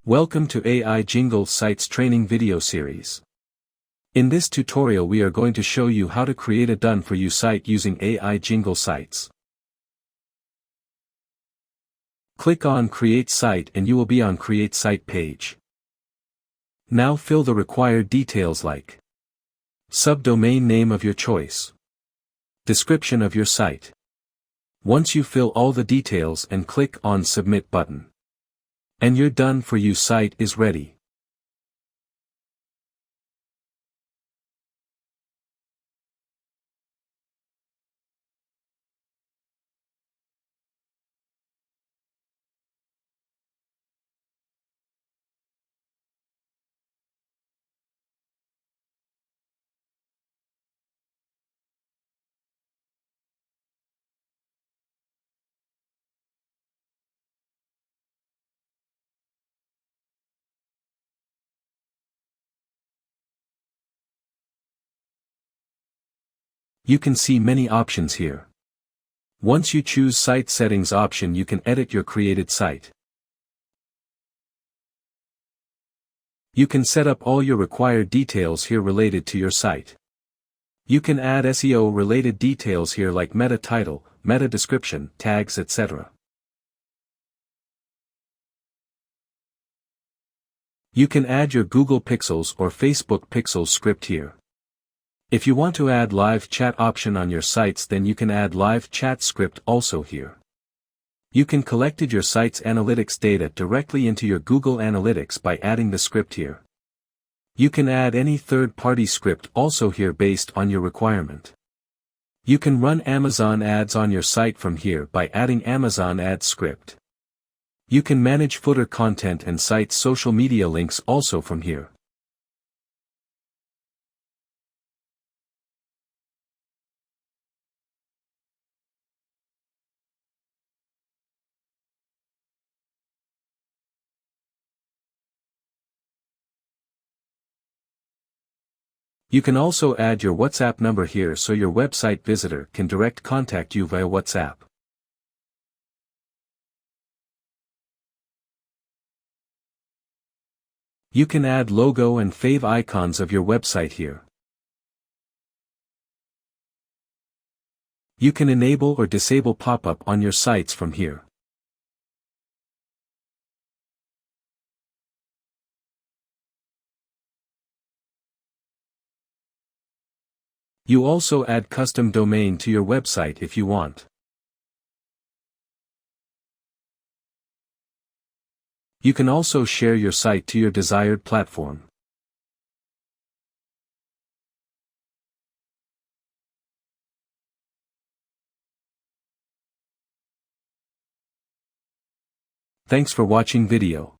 Welcome to AI Jingle Sites training video series. In this tutorial we are going to show you how to create a done-for-you site using AI Jingle Sites. Click on Create Site and you will be on Create Site page. Now fill the required details like subdomain name of your choice, description of your site. Once you fill all the details and click on Submit button, and your done-for-you site is ready. You can see many options here. Once you choose Site Settings option, you can edit your created site. You can set up all your required details here related to your site. You can add SEO related details here like meta title, meta description, tags, etc. You can add your Google Pixels or Facebook Pixels script here. If you want to add live chat option on your sites, then you can add live chat script also here. You can collected your site's analytics data directly into your Google Analytics by adding the script here. You can add any third-party script also here based on your requirement. You can run Amazon ads on your site from here by adding Amazon ads script. You can manage footer content and site social media links also from here. You can also add your WhatsApp number here so your website visitor can direct contact you via WhatsApp. You can add logo and fave icons of your website here. You can enable or disable pop-up on your sites from here. You also add custom domain to your website if you want. You can also share your site to your desired platform. Thanks for watching video.